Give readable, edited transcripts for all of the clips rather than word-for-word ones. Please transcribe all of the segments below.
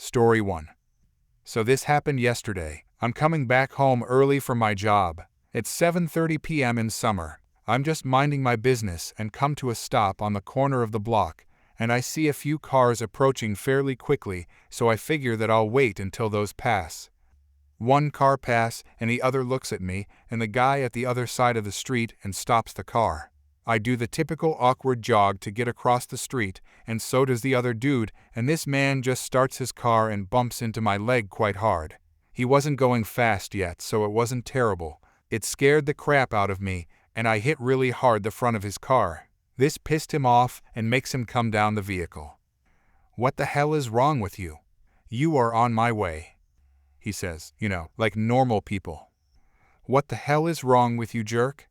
Story 1. So this happened yesterday. I'm coming back home early from my job. It's 7:30 p.m. in summer. I'm just minding my business and come to a stop on the corner of the block, and I see a few cars approaching fairly quickly, so I figure that I'll wait until those pass. One car pass and the other looks at me and the guy at the other side of the street and stops the car. I do the typical awkward jog to get across the street, and so does the other dude, and this man just starts his car and bumps into my leg quite hard. He wasn't going fast yet, so it wasn't terrible. It scared the crap out of me, and I hit really hard the front of his car. This pissed him off and makes him come down the vehicle. "What the hell is wrong with you? You are on my way," he says, like normal people. "What the hell is wrong with you, jerk?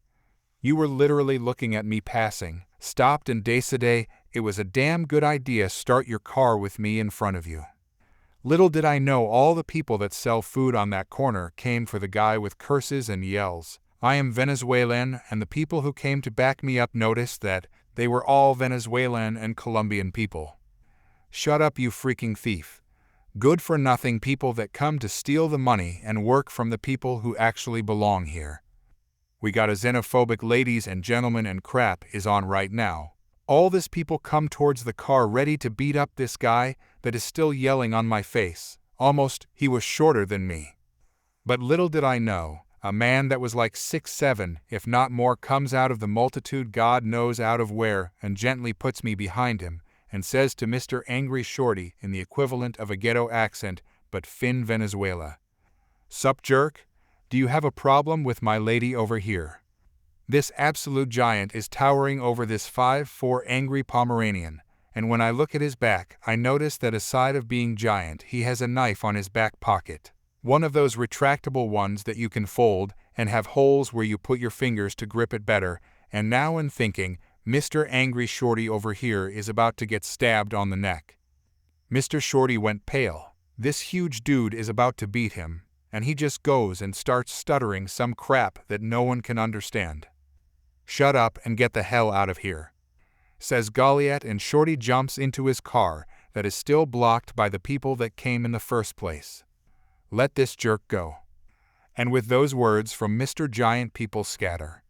You were literally looking at me passing, stopped and decided it was a damn good idea start your car with me in front of you." Little did I know all the people that sell food on that corner came for the guy with curses and yells. I am Venezuelan, and the people who came to back me up noticed that they were all Venezuelan and Colombian people. Shut up, you freaking thief. Good-for-nothing people that come to steal the money and work from the people who actually belong here. We got a xenophobic ladies and gentlemen and crap is on right now. All this people come towards the car ready to beat up this guy that is still yelling on my face. Almost, he was shorter than me. But little did I know, a man that was like 6'7", if not more, comes out of the multitude God knows out of where and gently puts me behind him and says to Mr. Angry Shorty in the equivalent of a ghetto accent, but Fin Venezuela, "Sup, jerk? Do you have a problem with my lady over here?" This absolute giant is towering over this 5'4" angry Pomeranian, and when I look at his back, I notice that aside of being giant, he has a knife on his back pocket. One of those retractable ones that you can fold and have holes where you put your fingers to grip it better, and now I'm thinking, Mr. Angry Shorty over here is about to get stabbed on the neck. Mr. Shorty went pale. This huge dude is about to beat him, and he just goes and starts stuttering some crap that no one can understand. "Shut up and get the hell out of here," says Goliath, and Shorty jumps into his car that is still blocked by the people that came in the first place. "Let this jerk go." And with those words from Mr. Giant, people scatter.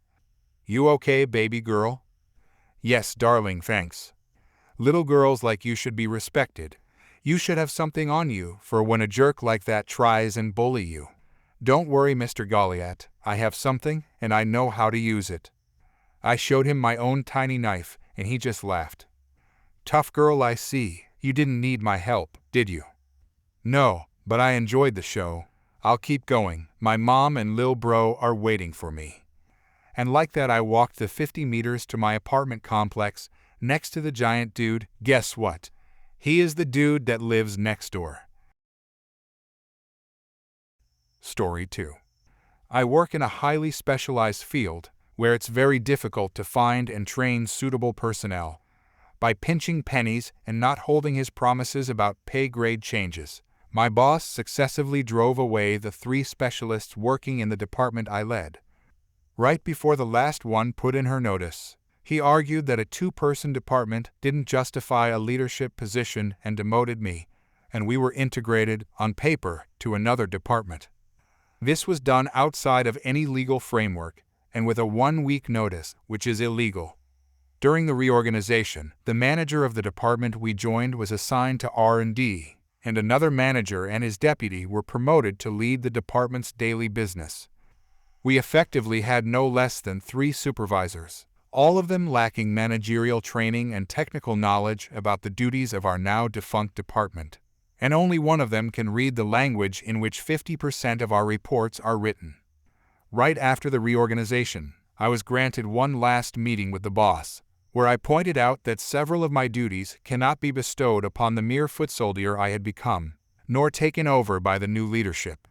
"You okay, baby girl?" "Yes, darling, thanks." Little girls like you should be respected. You should have something on you for when a jerk like that tries and bully you. "Don't worry, Mr. Goliath, I have something and I know how to use it." I showed him my own tiny knife and he just laughed. "Tough girl, I see. You didn't need my help, did you?" "No, but I enjoyed the show. I'll keep going. My mom and lil bro are waiting for me." And like that I walked the 50 meters to my apartment complex next to the giant dude. Guess what? He is the dude that lives next door. Story 2. I work in a highly specialized field where it's very difficult to find and train suitable personnel. By pinching pennies and not holding his promises about pay grade changes, my boss successively drove away the 3 specialists working in the department I led. Right before the last one put in her notice, he argued that a 2-person department didn't justify a leadership position and demoted me, and we were integrated, on paper, to another department. This was done outside of any legal framework and with a 1-week notice, which is illegal. During the reorganization, the manager of the department we joined was assigned to R&D, and another manager and his deputy were promoted to lead the department's daily business. We effectively had no less than 3 supervisors, all of them lacking managerial training and technical knowledge about the duties of our now defunct department. And only one of them can read the language in which 50% of our reports are written. Right after the reorganization, I was granted one last meeting with the boss, where I pointed out that several of my duties cannot be bestowed upon the mere foot soldier I had become, nor taken over by the new leadership.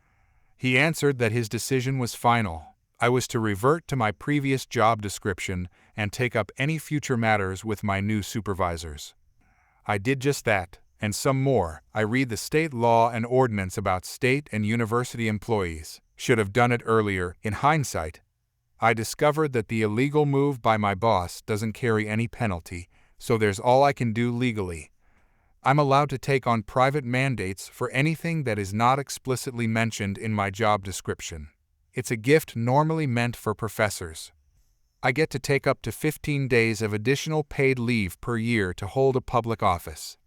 He answered that his decision was final. I was to revert to my previous job description and take up any future matters with my new supervisors. I did just that, and some more. I read the state law and ordinance about state and university employees. Should have done it earlier. In hindsight, I discovered that the illegal move by my boss doesn't carry any penalty, so there's all I can do legally. I'm allowed to take on private mandates for anything that is not explicitly mentioned in my job description. It's a gift normally meant for professors. I get to take up to 15 days of additional paid leave per year to hold a public office.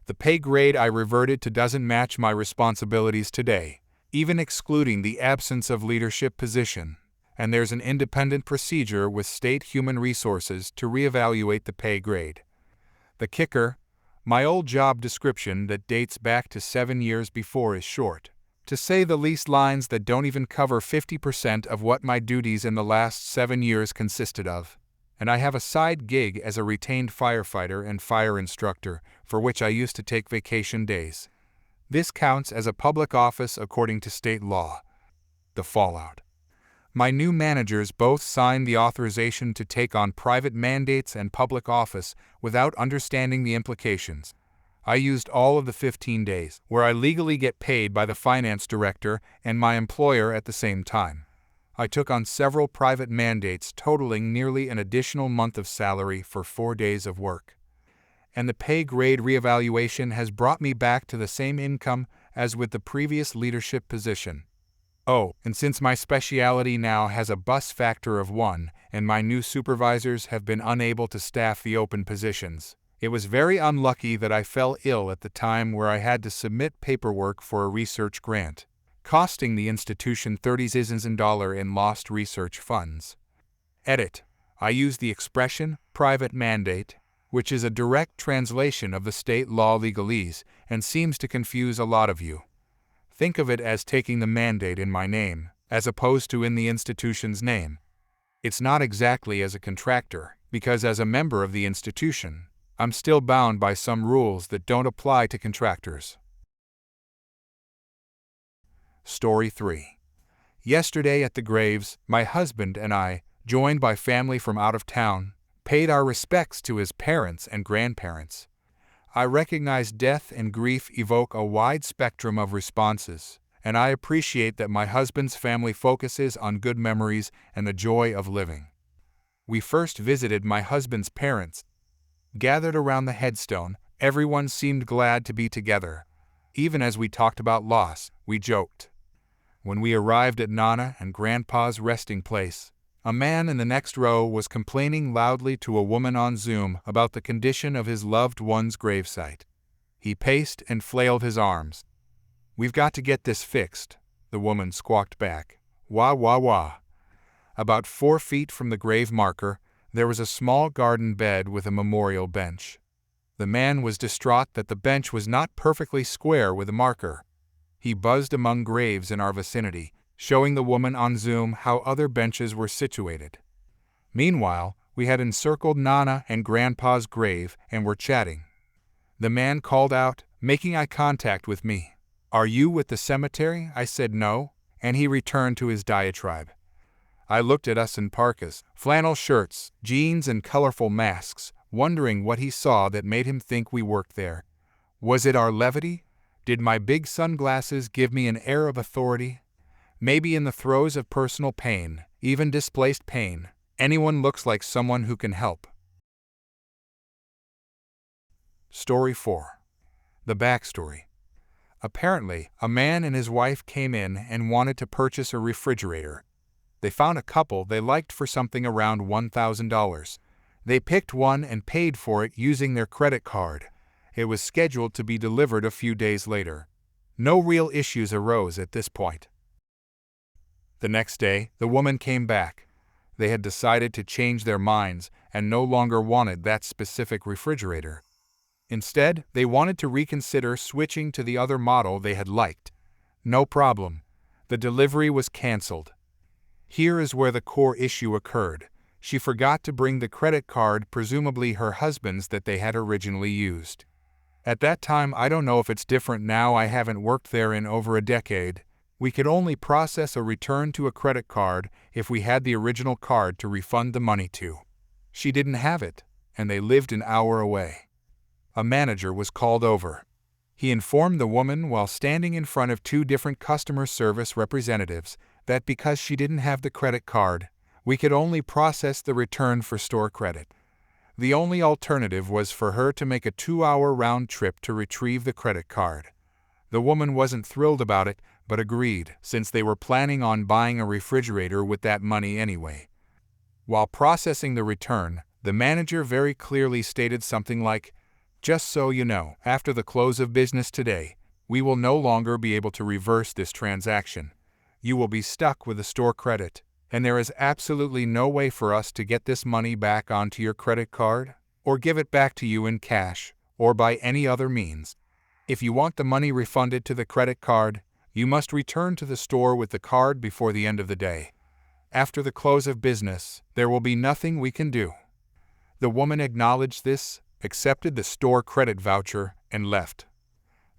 The pay grade I reverted to doesn't match my responsibilities today, even excluding the absence of leadership position, and there's an independent procedure with state human resources to reevaluate the pay grade. The kicker: my old job description that dates back to 7 years before is short, to say the least, lines that don't even cover 50% of what my duties in the last 7 years consisted of. And I have a side gig as a retained firefighter and fire instructor, for which I used to take vacation days. This counts as a public office according to state law. The fallout: my new managers both signed the authorization to take on private mandates and public office without understanding the implications. I used all of the 15 days, where I legally get paid by the finance director and my employer at the same time. I took on several private mandates totaling nearly an additional month of salary for 4 days of work. And the pay grade reevaluation has brought me back to the same income as with the previous leadership position. Oh, and since my specialty now has a bus factor of 1 and my new supervisors have been unable to staff the open positions, it was very unlucky that I fell ill at the time where I had to submit paperwork for a research grant, costing the institution $30,000 in lost research funds. Edit: I use the expression private mandate, which is a direct translation of the state law legalese and seems to confuse a lot of you. Think of it as taking the mandate in my name, as opposed to in the institution's name. It's not exactly as a contractor, because as a member of the institution, I'm still bound by some rules that don't apply to contractors. Story 3. Yesterday at the graves, my husband and I, joined by family from out of town, paid our respects to his parents and grandparents. I recognize death and grief evoke a wide spectrum of responses, and I appreciate that my husband's family focuses on good memories and the joy of living. We first visited my husband's parents. Gathered around the headstone, everyone seemed glad to be together. Even as we talked about loss, we joked. When we arrived at Nana and Grandpa's resting place, a man in the next row was complaining loudly to a woman on Zoom about the condition of his loved one's gravesite. He paced and flailed his arms. "We've got to get this fixed," the woman squawked back. "Wah, wah, wah." About 4 feet from the grave marker, there was a small garden bed with a memorial bench. The man was distraught that the bench was not perfectly square with a marker. He buzzed among graves in our vicinity, showing the woman on Zoom how other benches were situated. Meanwhile, we had encircled Nana and Grandpa's grave and were chatting. The man called out, making eye contact with me. "Are you with the cemetery?" I said no, and he returned to his diatribe. I looked at us in parkas, flannel shirts, jeans, and colorful masks, wondering what he saw that made him think we worked there. Was it our levity? Did my big sunglasses give me an air of authority? Maybe in the throes of personal pain, even displaced pain, anyone looks like someone who can help. Story 4. The backstory. Apparently, a man and his wife came in and wanted to purchase a refrigerator. They found a couple they liked for something around $1,000. They picked one and paid for it using their credit card. It was scheduled to be delivered a few days later. No real issues arose at this point. The next day, the woman came back. They had decided to change their minds and no longer wanted that specific refrigerator. Instead, they wanted to reconsider switching to the other model they had liked. No problem. The delivery was canceled. Here is where the core issue occurred. She forgot to bring the credit card, presumably her husband's, that they had originally used. At that time, I don't know if it's different now, I haven't worked there in over a decade. We could only process a return to a credit card if we had the original card to refund the money to. She didn't have it, and they lived an hour away. A manager was called over. He informed the woman while standing in front of 2 different customer service representatives that because she didn't have the credit card, we could only process the return for store credit. The only alternative was for her to make a 2-hour round trip to retrieve the credit card. The woman wasn't thrilled about it, but agreed, since they were planning on buying a refrigerator with that money anyway. While processing the return, the manager very clearly stated something like, "Just so you know, after the close of business today, we will no longer be able to reverse this transaction. You will be stuck with a store credit, and there is absolutely no way for us to get this money back onto your credit card, or give it back to you in cash, or by any other means. If you want the money refunded to the credit card, you must return to the store with the card before the end of the day. After the close of business, there will be nothing we can do." The woman acknowledged this, accepted the store credit voucher, and left.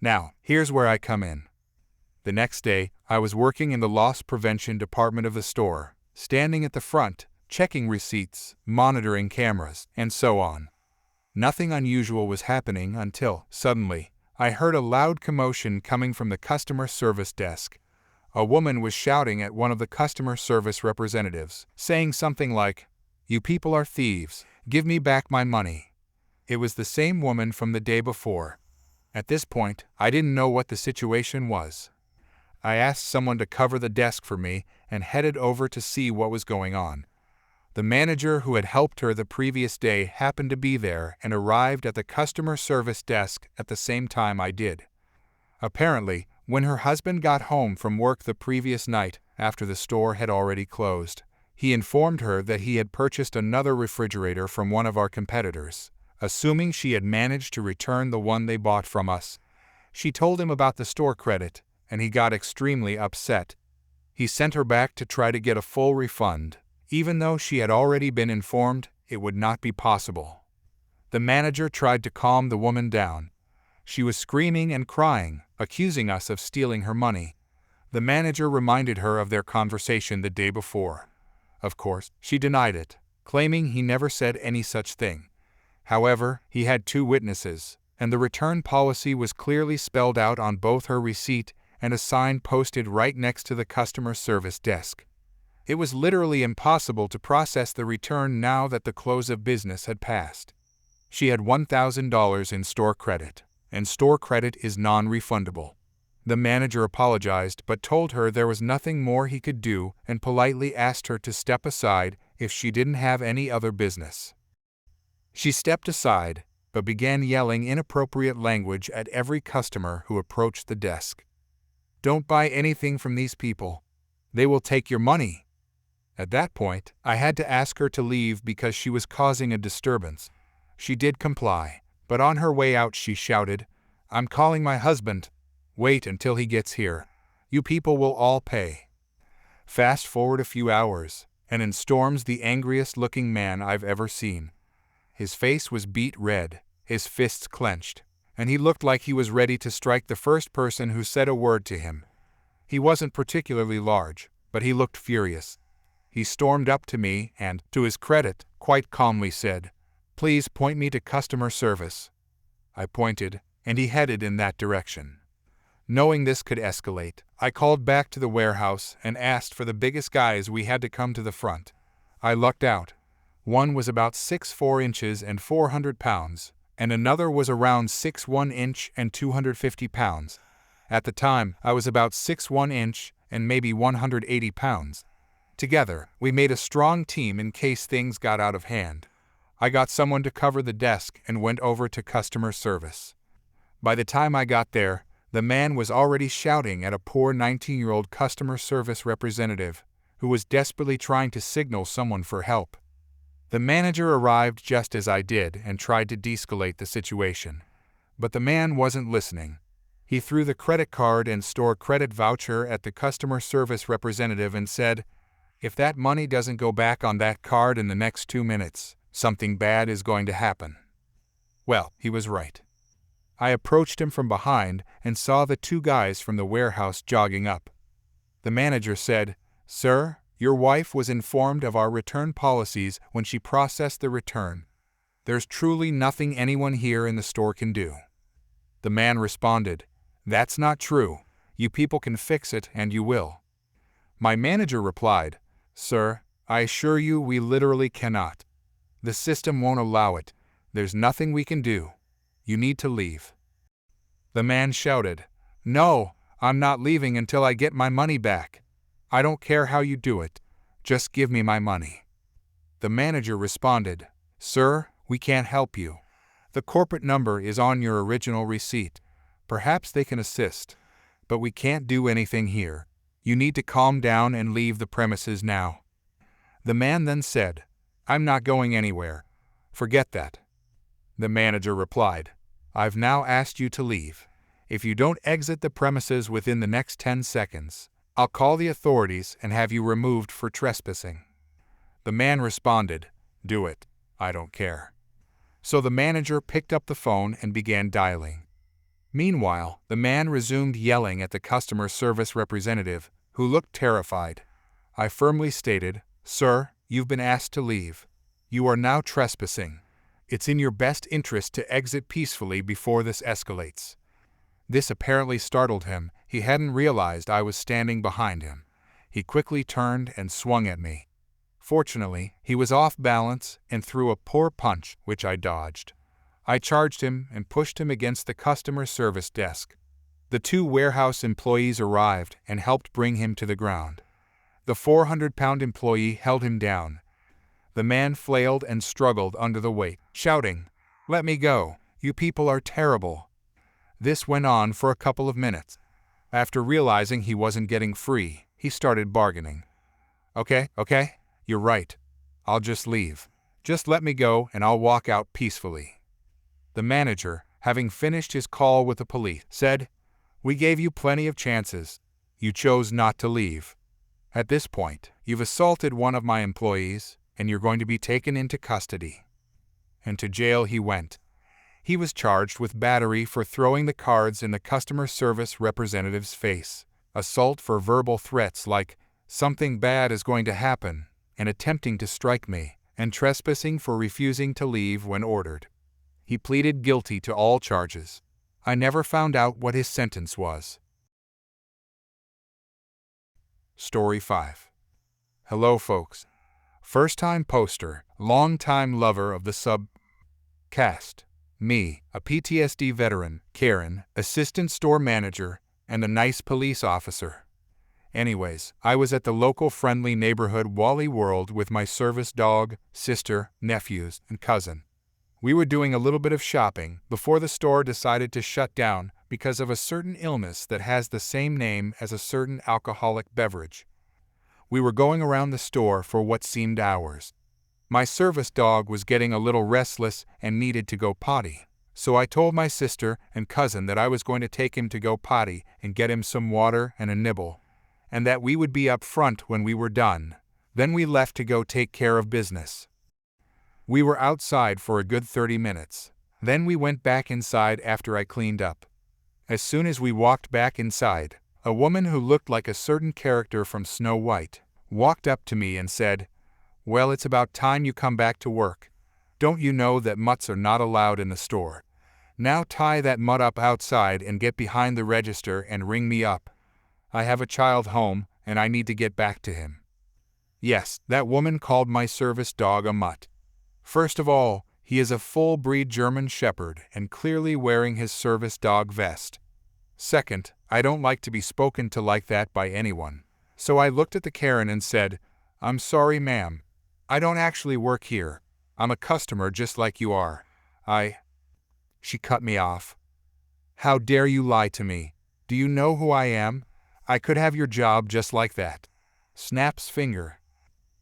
Now, here's where I come in. The next day, I was working in the loss prevention department of the store, standing at the front, checking receipts, monitoring cameras, and so on. Nothing unusual was happening until, suddenly, I heard a loud commotion coming from the customer service desk. A woman was shouting at one of the customer service representatives, saying something like, "You people are thieves, give me back my money." It was the same woman from the day before. At this point, I didn't know what the situation was. I asked someone to cover the desk for me and headed over to see what was going on. The manager who had helped her the previous day happened to be there and arrived at the customer service desk at the same time I did. Apparently, when her husband got home from work the previous night, after the store had already closed, he informed her that he had purchased another refrigerator from one of our competitors, assuming she had managed to return the one they bought from us. She told him about the store credit, and he got extremely upset. He sent her back to try to get a full refund, even though she had already been informed it would not be possible. The manager tried to calm the woman down. She was screaming and crying, accusing us of stealing her money. The manager reminded her of their conversation the day before. Of course, she denied it, claiming he never said any such thing. However, he had 2 witnesses, and the return policy was clearly spelled out on both her receipt and a sign posted right next to the customer service desk. It was literally impossible to process the return now that the close of business had passed. She had $1,000 in store credit, and store credit is non-refundable. The manager apologized but told her there was nothing more he could do and politely asked her to step aside if she didn't have any other business. She stepped aside, but began yelling inappropriate language at every customer who approached the desk. "Don't buy anything from these people. They will take your money." At that point, I had to ask her to leave because she was causing a disturbance. She did comply, but on her way out she shouted, "I'm calling my husband. Wait until he gets here. You people will all pay." Fast forward a few hours, and in storms the angriest-looking man I've ever seen. His face was beet red, his fists clenched, and he looked like he was ready to strike the first person who said a word to him. He wasn't particularly large, but he looked furious. He stormed up to me and, to his credit, quite calmly said, "Please point me to customer service." I pointed, and he headed in that direction. Knowing this could escalate, I called back to the warehouse and asked for the biggest guys we had to come to the front. I lucked out. One was about 6'4" and 400 pounds, and another was around 6'1" and 250 pounds. At the time, I was about 6'1" and maybe 180 pounds. Together, we made a strong team in case things got out of hand. I got someone to cover the desk and went over to customer service. By the time I got there, the man was already shouting at a poor 19-year-old customer service representative who was desperately trying to signal someone for help. The manager arrived just as I did and tried to de-escalate the situation. But the man wasn't listening. He threw the credit card and store credit voucher at the customer service representative and said, "If that money doesn't go back on that card in the next 2 minutes, something bad is going to happen." Well, he was right. I approached him from behind and saw the 2 guys from the warehouse jogging up. The manager said, "Sir, your wife was informed of our return policies when she processed the return. There's truly nothing anyone here in the store can do." The man responded, "That's not true. You people can fix it and you will." My manager replied, "Sir, I assure you we literally cannot. The system won't allow it. There's nothing we can do. You need to leave." The man shouted, "No, I'm not leaving until I get my money back. I don't care how you do it. Just give me my money." The manager responded, "Sir, we can't help you. The corporate number is on your original receipt. Perhaps they can assist, but we can't do anything here. You need to calm down and leave the premises now." The man then said, "I'm not going anywhere. Forget that." The manager replied, "I've now asked you to leave. If you don't exit the premises within the next 10 seconds, I'll call the authorities and have you removed for trespassing." The man responded, "Do it. I don't care." So the manager picked up the phone and began dialing. Meanwhile, the man resumed yelling at the customer service representative, who looked terrified. I firmly stated, "Sir, you've been asked to leave. You are now trespassing. It's in your best interest to exit peacefully before this escalates." This apparently startled him. He hadn't realized I was standing behind him. He quickly turned and swung at me. Fortunately, he was off balance and threw a poor punch, which I dodged. I charged him and pushed him against the customer service desk. The 2 warehouse employees arrived and helped bring him to the ground. The 400-pound employee held him down. The man flailed and struggled under the weight, shouting, "Let me go! You people are terrible!" This went on for a couple of minutes. After realizing he wasn't getting free, he started bargaining. Okay, you're right. I'll just leave. Just let me go and I'll walk out peacefully." The manager, having finished his call with the police, said, "We gave you plenty of chances. You chose not to leave. At this point, you've assaulted one of my employees, and you're going to be taken into custody." And to jail he went. He was charged with battery for throwing the cards in the customer service representative's face, assault for verbal threats like, "Something bad is going to happen," and attempting to strike me, and trespassing for refusing to leave when ordered. He pleaded guilty to all charges. I never found out what his sentence was. Story 5. Hello folks. First-time poster, long-time lover of the sub-cast. Me, a PTSD veteran, Karen, assistant store manager, and a nice police officer. Anyways, I was at the local friendly neighborhood Wally World with my service dog, sister, nephews, and cousin. We were doing a little bit of shopping before the store decided to shut down because of a certain illness that has the same name as a certain alcoholic beverage. We were going around the store for what seemed hours. My service dog was getting a little restless and needed to go potty, so I told my sister and cousin that I was going to take him to go potty and get him some water and a nibble, and that we would be up front when we were done. Then we left to go take care of business. We were outside for a good 30 minutes. Then we went back inside after I cleaned up. As soon as we walked back inside, a woman who looked like a certain character from Snow White walked up to me and said, "Well, it's about time you come back to work. Don't you know that mutts are not allowed in the store? Now tie that mutt up outside and get behind the register and ring me up. I have a child home and I need to get back to him." Yes, that woman called my service dog a mutt. First of all, he is a full-breed German Shepherd and clearly wearing his service dog vest. Second, I don't like to be spoken to like that by anyone. So I looked at the Karen and said, "I'm sorry, ma'am. I don't actually work here. I'm a customer just like you are. She cut me off. "How dare you lie to me? Do you know who I am? I could have your job just like that." Snaps finger.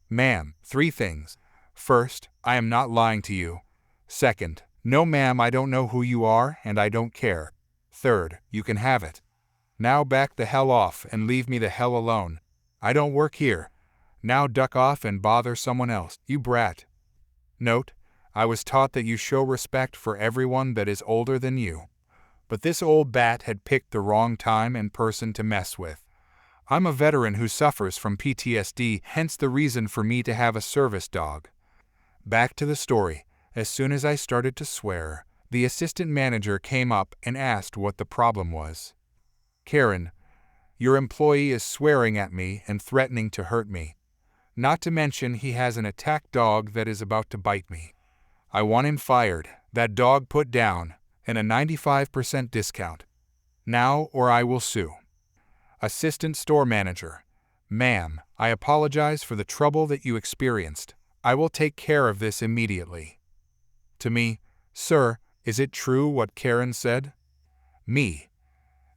"Ma'am, 3 things. First, I am not lying to you. Second, no ma'am, I don't know who you are and I don't care. Third, you can have it. Now back the hell off and leave me the hell alone. I don't work here. Now duck off and bother someone else, you brat." Note, I was taught that you show respect for everyone that is older than you. But this old bat had picked the wrong time and person to mess with. I'm a veteran who suffers from PTSD, hence the reason for me to have a service dog. Back to the story. As soon as I started to swear, the assistant manager came up and asked what the problem was. "Karen, your employee is swearing at me and threatening to hurt me. Not to mention he has an attack dog that is about to bite me." I want him fired, that dog put down, and a 95% discount. Now or I will sue. Assistant store manager. Ma'am, I apologize for the trouble that you experienced. I will take care of this immediately. To me, sir, is it true what Karen said? Me.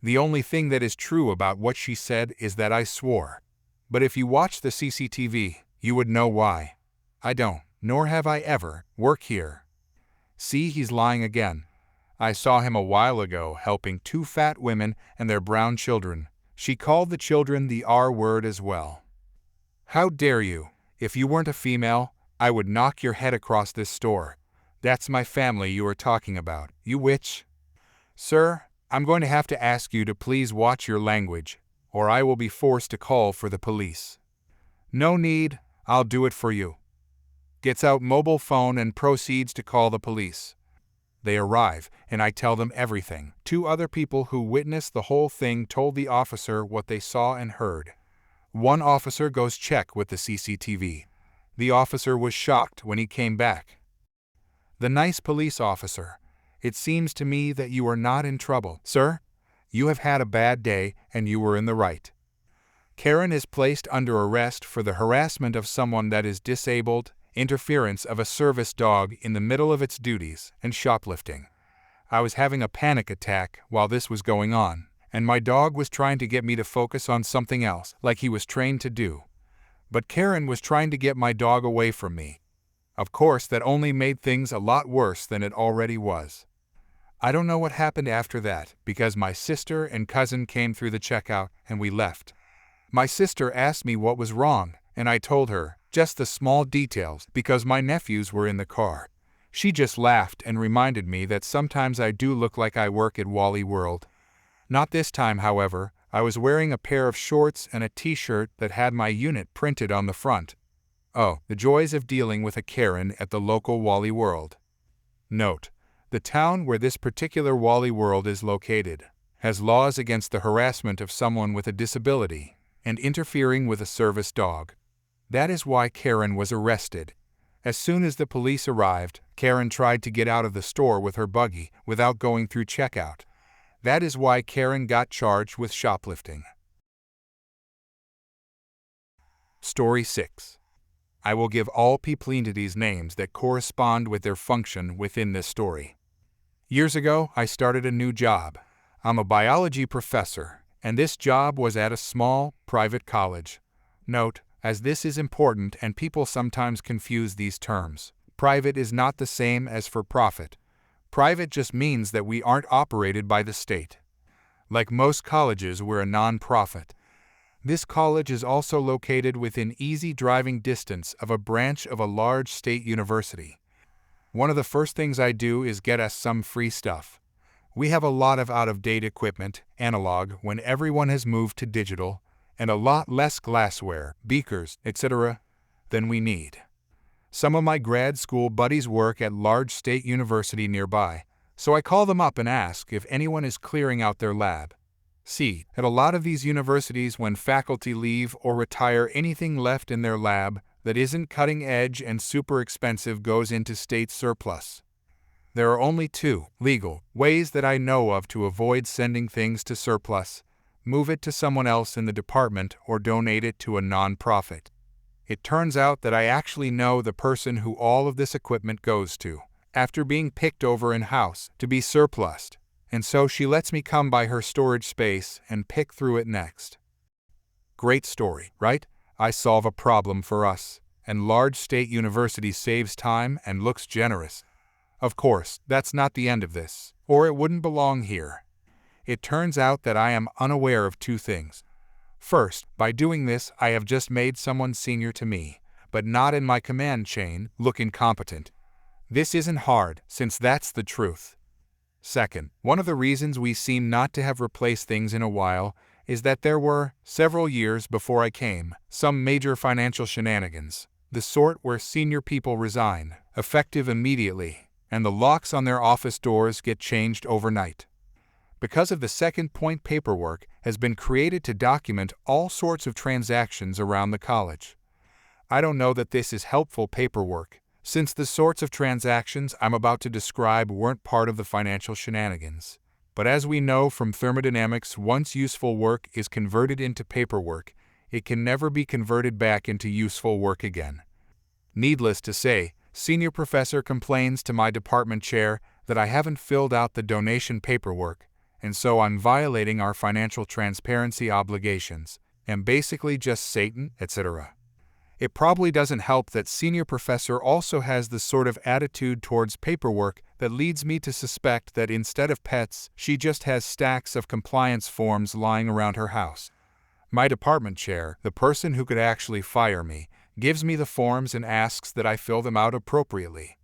The only thing that is true about what she said is that I swore. But if you watch the CCTV, you would know why. I don't, nor have I ever, work here. See, he's lying again. I saw him a while ago helping 2 fat women and their brown children. She called the children the R word as well. How dare you? If you weren't a female, I would knock your head across this store. That's my family you are talking about, you witch. Sir, I'm going to have to ask you to please watch your language, or I will be forced to call for the police. No need, I'll do it for you. Gets out mobile phone and proceeds to call the police. They arrive, and I tell them everything. 2 other people who witnessed the whole thing told the officer what they saw and heard. One officer goes check with the CCTV. The officer was shocked when he came back. The nice police officer. It seems to me that you are not in trouble. Sir, you have had a bad day and you were in the right. Karen is placed under arrest for the harassment of someone that is disabled, interference of a service dog in the middle of its duties, and shoplifting. I was having a panic attack while this was going on, and my dog was trying to get me to focus on something else, like he was trained to do. But Karen was trying to get my dog away from me. Of course, that only made things a lot worse than it already was. I don't know what happened after that, because my sister and cousin came through the checkout and we left. My sister asked me what was wrong, and I told her, just the small details, because my nephews were in the car. She just laughed and reminded me that sometimes I do look like I work at Wally World. Not this time, however. I was wearing a pair of shorts and a t-shirt that had my unit printed on the front. Oh, the joys of dealing with a Karen at the local Wally World. Note: the town where this particular Wally World is located has laws against the harassment of someone with a disability and interfering with a service dog. That is why Karen was arrested. As soon as the police arrived, Karen tried to get out of the store with her buggy without going through checkout. That is why Karen got charged with shoplifting. Story 6. I will give all people entities names that correspond with their function within this story. Years ago, I started a new job. I'm a biology professor, and this job was at a small, private college. Note, as this is important and people sometimes confuse these terms. Private is not the same as for profit. Private just means that we aren't operated by the state. Like most colleges, we're a non-profit. This college is also located within easy driving distance of a branch of a large state university. One of the first things I do is get us some free stuff. We have a lot of out-of-date equipment, analog, when everyone has moved to digital, and a lot less glassware, beakers, etc. than we need. Some of my grad school buddies work at large state university nearby, so I call them up and ask if anyone is clearing out their lab. See, at a lot of these universities, when faculty leave or retire, anything left in their lab that isn't cutting edge and super expensive goes into state surplus. There are only 2 legal ways that I know of to avoid sending things to surplus: move it to someone else in the department or donate it to a non-profit. It turns out that I actually know the person who all of this equipment goes to, after being picked over in-house to be surplused, and so she lets me come by her storage space and pick through it next. Great story, right? I solve a problem for us, and large state university saves time and looks generous. Of course, that's not the end of this, or it wouldn't belong here. It turns out that I am unaware of 2 things. First, by doing this, I have just made someone senior to me, but not in my command chain, look incompetent. This isn't hard, since that's the truth. Second, one of the reasons we seem not to have replaced things in a while is that there were, several years before I came, some major financial shenanigans, the sort where senior people resign, effective immediately, and the locks on their office doors get changed overnight. Because of the second point, paperwork has been created to document all sorts of transactions around the college. I don't know that this is helpful paperwork, since the sorts of transactions I'm about to describe weren't part of the financial shenanigans. But as we know from thermodynamics, once useful work is converted into paperwork, it can never be converted back into useful work again. Needless to say, Senior Professor complains to my department chair that I haven't filled out the donation paperwork, and so I'm violating our financial transparency obligations, and basically just Satan, etc. It probably doesn't help that Senior Professor also has the sort of attitude towards paperwork that leads me to suspect that instead of pets, she just has stacks of compliance forms lying around her house. My department chair, the person who could actually fire me, gives me the forms and asks that I fill them out appropriately.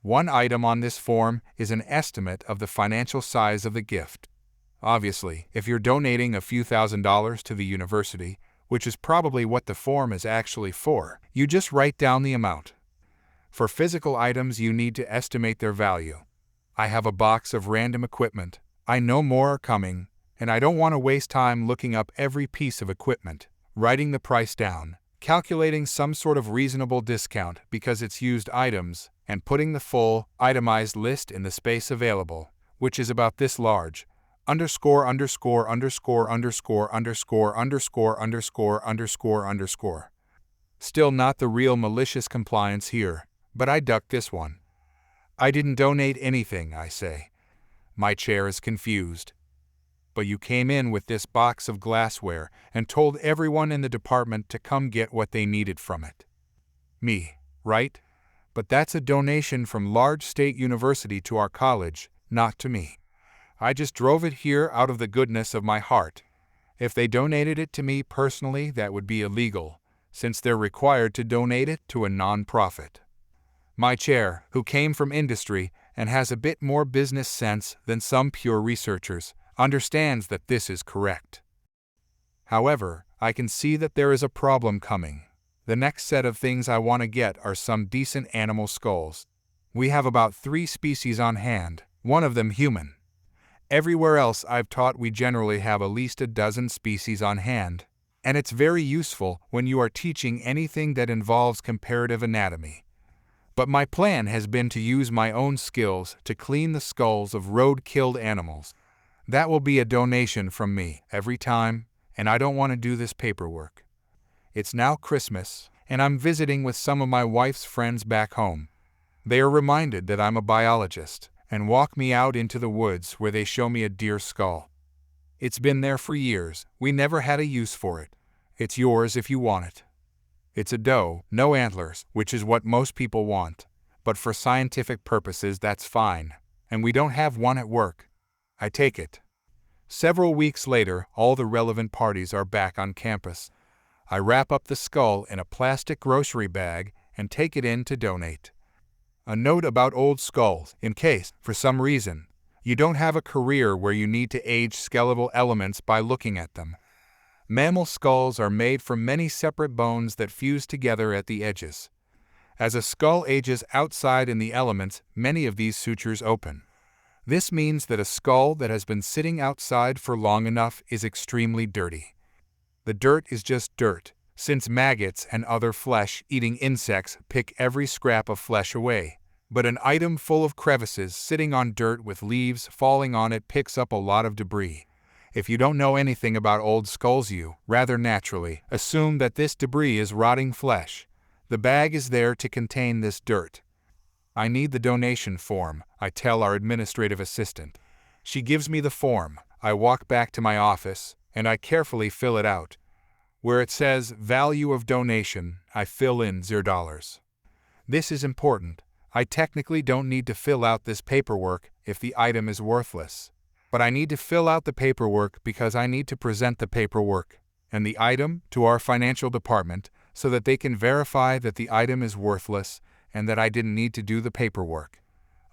One item on this form is an estimate of the financial size of the gift. Obviously, if you're donating a few $1,000s to the university, which is probably what the form is actually for, you just write down the amount. For physical items, you need to estimate their value. I have a box of random equipment. I know more are coming, and I don't want to waste time looking up every piece of equipment, writing the price down, calculating some sort of reasonable discount because it's used items, and putting the full, itemized list in the space available, which is about this large. Underscore. Still not the real malicious compliance here, but I ducked this one. I didn't donate anything, I say. My chair is confused. But you came in with this box of glassware and told everyone in the department to come get what they needed from it. Me, right? But that's a donation from large state university to our college, not to me. I just drove it here out of the goodness of my heart. If they donated it to me personally, that would be illegal, since they're required to donate it to a non-profit. My chair, who came from industry and has a bit more business sense than some pure researchers, understands that this is correct. However, I can see that there is a problem coming. The next set of things I want to get are some decent animal skulls. We have about 3 species on hand, one of them human. Everywhere else I've taught we generally have at least a dozen species on hand, and it's very useful when you are teaching anything that involves comparative anatomy. But my plan has been to use my own skills to clean the skulls of road-killed animals. That will be a donation from me every time, and I don't want to do this paperwork. It's now Christmas, and I'm visiting with some of my wife's friends back home. They are reminded that I'm a biologist, and walk me out into the woods where they show me a deer skull. It's been there for years, we never had a use for it. It's yours if you want it. It's a doe, no antlers, which is what most people want. But for scientific purposes that's fine, and we don't have one at work. I take it. Several weeks later, all the relevant parties are back on campus. I wrap up the skull in a plastic grocery bag and take it in to donate. A note about old skulls, in case, for some reason, you don't have a career where you need to age skeletal elements by looking at them. Mammal skulls are made from many separate bones that fuse together at the edges. As a skull ages outside in the elements, many of these sutures open. This means that a skull that has been sitting outside for long enough is extremely dirty. The dirt is just dirt, since maggots and other flesh-eating insects pick every scrap of flesh away. But an item full of crevices sitting on dirt with leaves falling on it picks up a lot of debris. If you don't know anything about old skulls, you, rather naturally, assume that this debris is rotting flesh. The bag is there to contain this dirt. I need the donation form, I tell our administrative assistant. She gives me the form. I walk back to my office, and I carefully fill it out. Where it says value of donation, I fill in $0. This is important. I technically don't need to fill out this paperwork if the item is worthless. But I need to fill out the paperwork because I need to present the paperwork and the item to our financial department so that they can verify that the item is worthless and that I didn't need to do the paperwork.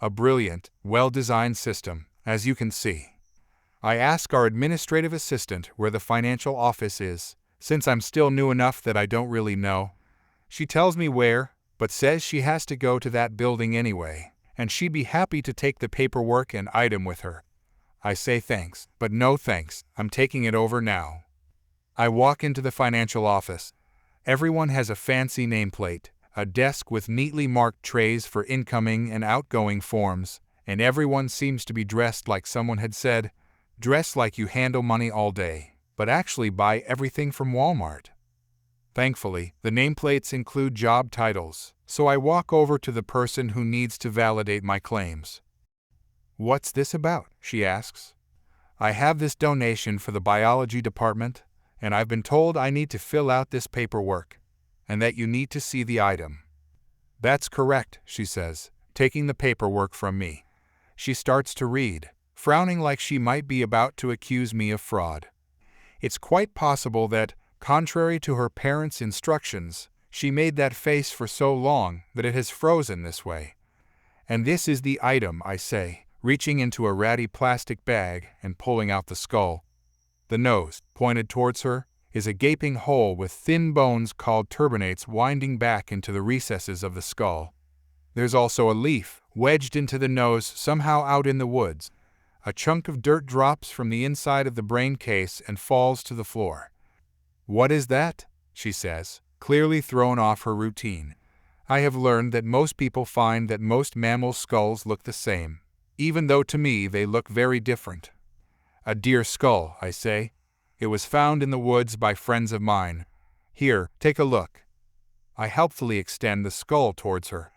A brilliant, well-designed system, as you can see. I ask our administrative assistant where the financial office is, since I'm still new enough that I don't really know. She tells me where, but says she has to go to that building anyway, and she'd be happy to take the paperwork and item with her. I say thanks, but no thanks, I'm taking it over now. I walk into the financial office. Everyone has a fancy nameplate, A desk with neatly marked trays for incoming and outgoing forms, and everyone seems to be dressed like someone had said, "Dress like you handle money all day, but actually buy everything from Walmart." Thankfully, the nameplates include job titles, so I walk over to the person who needs to validate my claims. "What's this about?" she asks. "I have this donation for the biology department, and I've been told I need to fill out this paperwork, and that you need to see the item." "That's correct," she says, taking the paperwork from me. She starts to read, frowning like she might be about to accuse me of fraud. It's quite possible that, contrary to her parents' instructions, she made that face for so long that it has frozen this way. "And this is the item," I say, reaching into a ratty plastic bag and pulling out the skull. The nose, pointed towards her, is a gaping hole with thin bones called turbinates winding back into the recesses of the skull. There's also a leaf, wedged into the nose somehow out in the woods. A chunk of dirt drops from the inside of the brain case and falls to the floor. "What is that?" she says, clearly thrown off her routine. I have learned that most people find that most mammal skulls look the same, even though to me they look very different. "A deer skull," I say. "It was found in the woods by friends of mine. Here, take a look." I helpfully extend the skull towards her.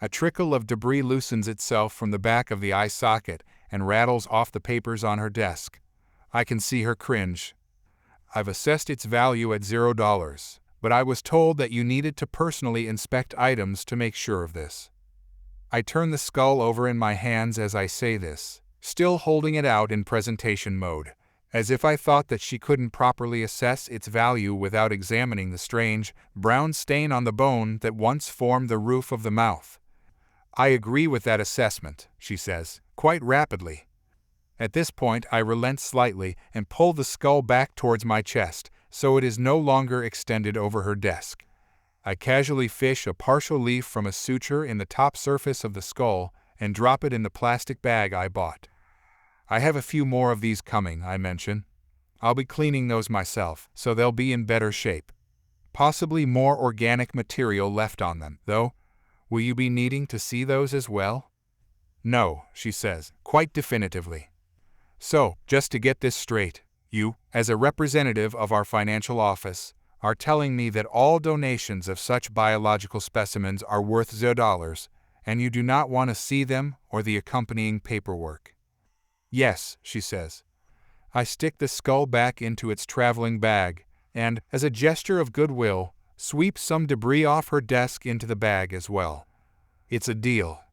A trickle of debris loosens itself from the back of the eye socket and rattles off the papers on her desk. I can see her cringe. "I've assessed its value at $0, but I was told that you needed to personally inspect items to make sure of this." I turn the skull over in my hands as I say this, still holding it out in presentation mode, as if I thought that she couldn't properly assess its value without examining the strange, brown stain on the bone that once formed the roof of the mouth. "I agree with that assessment," she says, quite rapidly. At this point I relent slightly and pull the skull back towards my chest, so it is no longer extended over her desk. I casually fish a partial leaf from a suture in the top surface of the skull and drop it in the plastic bag I bought. "I have a few more of these coming," I mention. "I'll be cleaning those myself, so they'll be in better shape. Possibly more organic material left on them, though. Will you be needing to see those as well?" "No," she says, quite definitively. "So, just to get this straight, you, as a representative of our financial office, are telling me that all donations of such biological specimens are worth $0, and you do not want to see them or the accompanying paperwork?" "Yes," she says. I stick the skull back into its traveling bag, and, as a gesture of goodwill, sweep some debris off her desk into the bag as well. "It's a deal,"